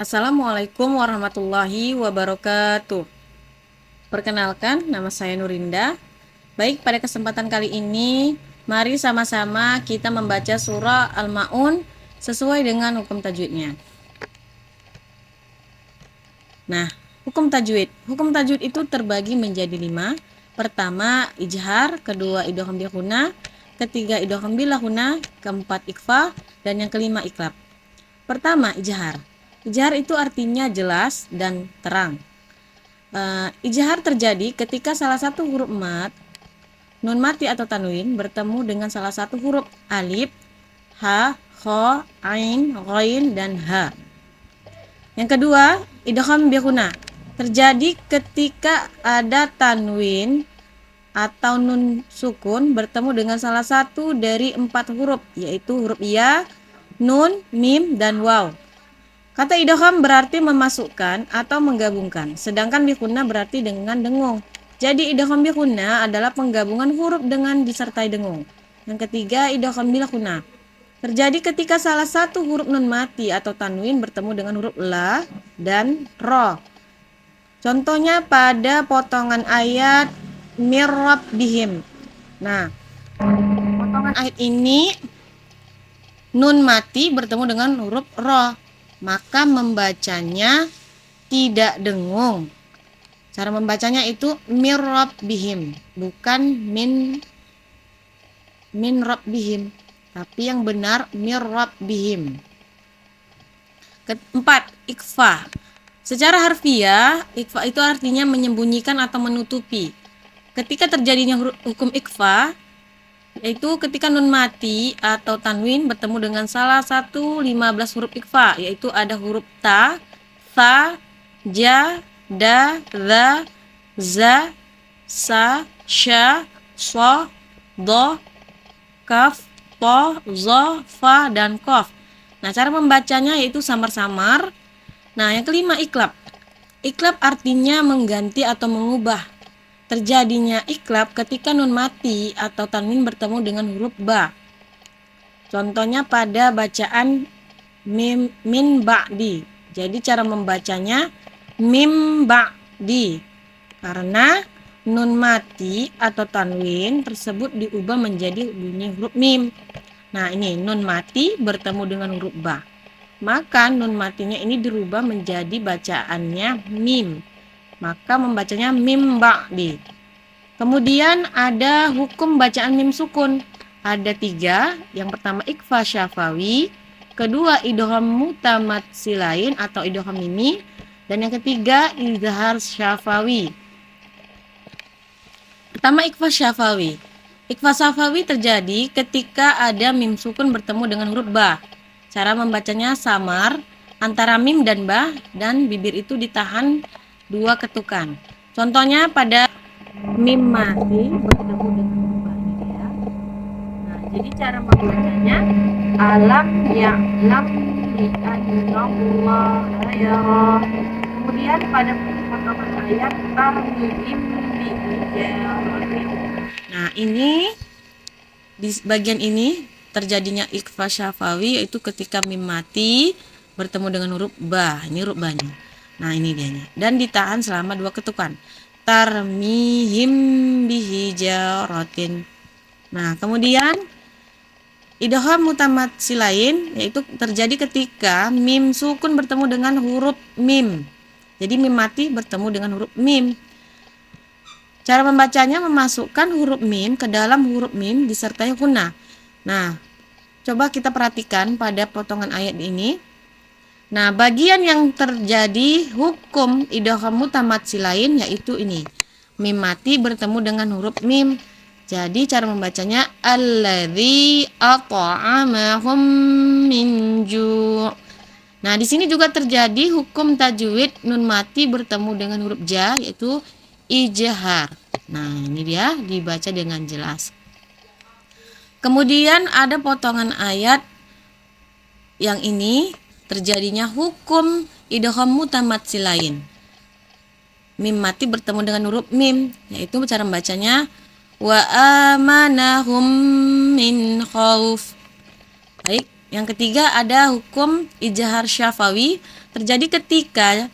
Assalamualaikum warahmatullahi wabarakatuh. Perkenalkan, nama saya Nurinda. Baik, pada kesempatan kali ini, mari sama-sama kita membaca surah Al-Ma'un sesuai dengan hukum tajwidnya. Nah, hukum tajwid. Hukum tajwid itu terbagi menjadi 5. Pertama, ijhar. Kedua, idgham bil ghunna. Ketiga, idgham bil lahuna. Keempat, ikhfa. Dan yang kelima, iklab. Pertama, ijhar. Ijhar itu artinya jelas dan terang. Ijhar terjadi ketika salah satu huruf mat, nun mati atau tanwin bertemu dengan salah satu huruf alif, ha, kho, ain, ghain, dan ha. Yang kedua, idgham bil ghunna. Terjadi ketika ada tanwin atau nun sukun bertemu dengan salah satu dari 4 huruf, yaitu huruf ya, nun, mim, dan waw. Kata idgham berarti memasukkan atau menggabungkan, sedangkan bi ghunna berarti dengan dengung. Jadi idgham bi ghunna adalah penggabungan huruf dengan disertai dengung. Yang ketiga, idgham bil ghunna. Terjadi ketika salah satu huruf nun mati atau tanwin bertemu dengan huruf la dan ro. Contohnya pada potongan ayat mir rabbihim. Nah, potongan ayat ini nun mati bertemu dengan huruf ro, maka membacanya tidak dengung. Cara membacanya itu mir rabbihim, bukan min rabbihim, tapi yang benar mir rabbihim. Keempat, ikhfa. Secara harfiah, ikhfa itu artinya menyembunyikan atau menutupi. Ketika terjadinya hukum ikhfa, yaitu ketika nun mati atau tanwin bertemu dengan salah satu 15 huruf ikhfa, yaitu ada huruf ta, tha, ja, da, dha, za, sa, sha, so, do, kaf, to, zo, fa, dan kof. Nah, cara membacanya yaitu samar-samar. Nah, yang kelima, iklab. Iklab artinya mengganti atau mengubah. Terjadinya iklab ketika nun mati atau tanwin bertemu dengan huruf ba. Contohnya pada bacaan min ba'di. Jadi cara membacanya mim ba'di, karena nun mati atau tanwin tersebut diubah menjadi bunyi huruf mim. Nah, ini nun mati bertemu dengan huruf ba, maka nun matinya ini dirubah menjadi bacaannya mim, maka membacanya mim ba'di. Kemudian ada hukum bacaan mim sukun. Ada 3. Yang pertama ikhfa syafawi, kedua idgham mutamatsilain atau idgham mimi, dan yang ketiga izhar syafawi. Pertama, ikhfa syafawi. Ikhfa syafawi terjadi ketika ada mim sukun bertemu dengan huruf ba. Cara membacanya samar antara mim dan ba, dan bibir itu ditahan 2 ketukan. Contohnya pada mim mati bertemu dengan huruf ba ini ya. Nah, jadi cara membacanya alam ya'lam bi annallaha yara. Kemudian pada potongan ayat tarmihim bi hijaratin. Nah, ini di bagian ini terjadinya ikhfa syafawi, yaitu ketika mim mati bertemu dengan huruf ba. Ini huruf ba-nya. Nah, ini dianya. Dan ditahan selama 2 ketukan. Tarmihim bihijaratin. Nah, kemudian idgham mutamatsilain yaitu terjadi ketika mim sukun bertemu dengan huruf mim. Jadi mim mati bertemu dengan huruf mim. Cara membacanya memasukkan huruf mim ke dalam huruf mim disertai ghunna. Nah, coba kita perhatikan pada potongan ayat ini. Nah, bagian yang terjadi hukum idgham mutamatsilain yaitu ini. Mim mati bertemu dengan huruf mim. Jadi cara membacanya alladzi at'amahum min ju'. Nah, di sini juga terjadi hukum tajwid nun mati bertemu dengan huruf ja yaitu ijhar. Nah, ini dia dibaca dengan jelas. Kemudian ada potongan ayat yang ini terjadinya hukum idgham mutamatsilain. Mim mati bertemu dengan huruf mim, yaitu cara membacanya wa amanahum min khauf. Baik, yang ketiga ada hukum ijhar syafawi. terjadi ketika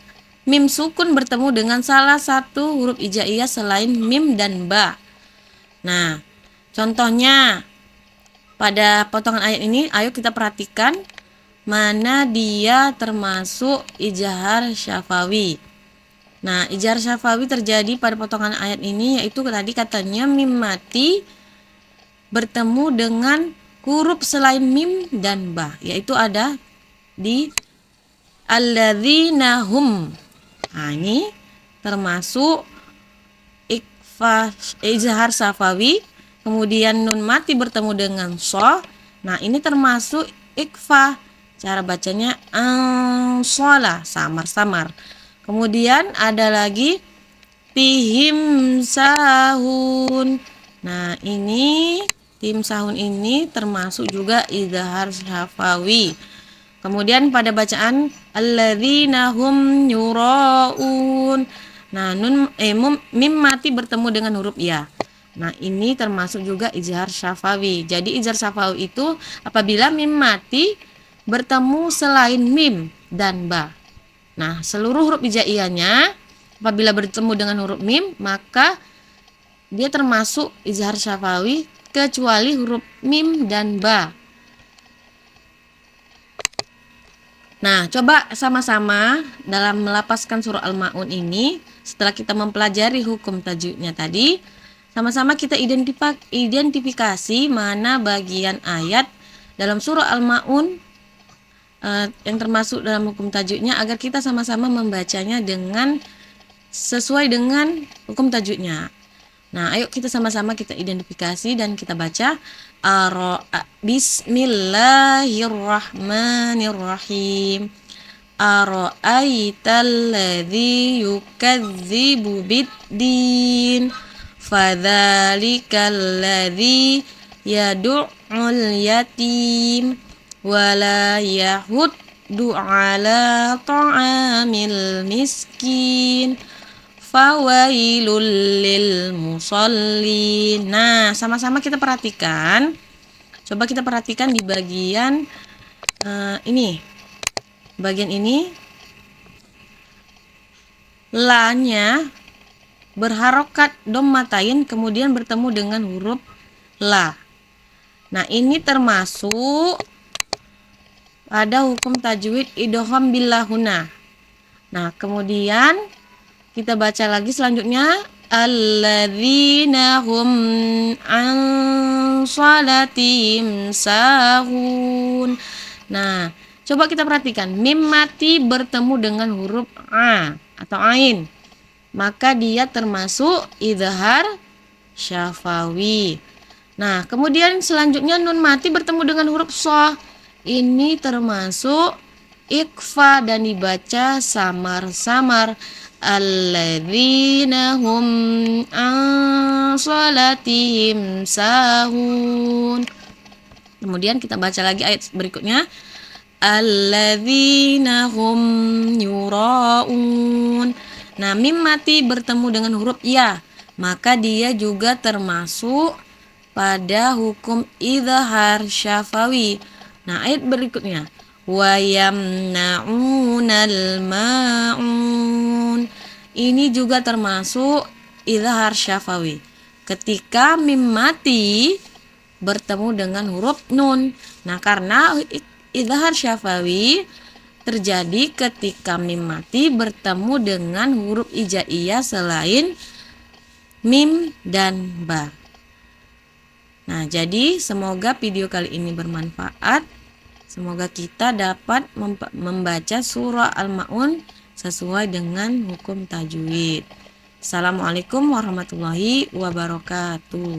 mim sukun bertemu dengan salah satu huruf hijaiyah selain mim dan ba. Nah, contohnya pada potongan ayat ini, ayo kita perhatikan mana dia termasuk ijhar syafawi. Nah, ijhar syafawi terjadi pada potongan ayat ini, yaitu tadi katanya mim mati bertemu dengan huruf selain mim dan ba, yaitu ada di alladzina hum. Nah, ini termasuk ijhar syafawi. Kemudian nun mati bertemu dengan so. Nah, ini termasuk ikfa. Cara bacanya sholah, samar-samar. Kemudian ada lagi tihim sahun. Nah, ini tim sahun ini termasuk juga ijhar syafawi. Kemudian pada bacaan alladzina hum yuraun. Nah, mim mati bertemu dengan huruf ya. Nah, ini termasuk juga ijhar syafawi. Jadi ijhar syafawi itu apabila mim mati bertemu selain mim dan ba. Nah, seluruh huruf hijaiyahnya apabila bertemu dengan huruf mim, maka dia termasuk ijhar syafawi kecuali huruf mim dan ba. Nah, coba sama-sama dalam melafazkan surah Al-Ma'un ini, setelah kita mempelajari hukum tajwidnya tadi, sama-sama kita identifikasi mana bagian ayat dalam surah Al-Ma'un yang termasuk dalam hukum tajwidnya, agar kita sama-sama membacanya dengan sesuai dengan hukum tajwidnya. Nah, ayo kita sama-sama kita identifikasi dan kita baca. Bismillahirrahmanirrahim. Ara'aital ladzi yukadzibu biddin, fadzalikal ladzi yad'ul yatim wala yahuddu ala ta'amil miskin, fawailul lil musallin. Nah, sama-sama kita perhatikan. Coba kita perhatikan di bagian ini. Bagian ini la-nya berharokat dhammatain kemudian bertemu dengan huruf la. Nah, ini termasuk pada hukum tajwid idgham bil lahuna. Nah, kemudian kita baca lagi selanjutnya alladzina hum an shalatihim sahun. Nah, coba kita perhatikan, mim mati bertemu dengan huruf a atau ain, maka dia termasuk ijhar syafawi. Nah, kemudian selanjutnya nun mati bertemu dengan huruf so. Ini termasuk ikfa dan dibaca samar-samar. Alladzina hum an shalatihim sahun. Kemudian kita baca lagi ayat berikutnya. Alladzina hum yuraun. Nah, mim mati bertemu dengan huruf ya, maka dia juga termasuk pada hukum ijhar syafawi. Nah, ayat berikutnya wa yamna'unal ma'un. Ini juga termasuk ijhar syafawi. Ketika mim mati bertemu dengan huruf nun. Nah, karena ijhar syafawi terjadi ketika mim mati bertemu dengan huruf hijaiyah selain mim dan ba. Nah, jadi semoga video kali ini bermanfaat. Semoga kita dapat membaca surah Al-Ma'un sesuai dengan hukum tajwid. Assalamualaikum warahmatullahi wabarakatuh.